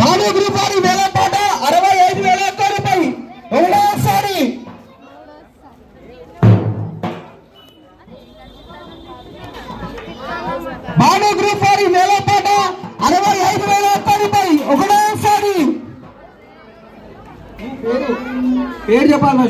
Balu group వారి వేలంపాట 65,000 రూపాయలు ఒకటోసారి. బాలు గ్రూప్ వారి వేలంపాట 65,000 రూపాయలు ఒకటోసారి. పేరు చెప్పాలి.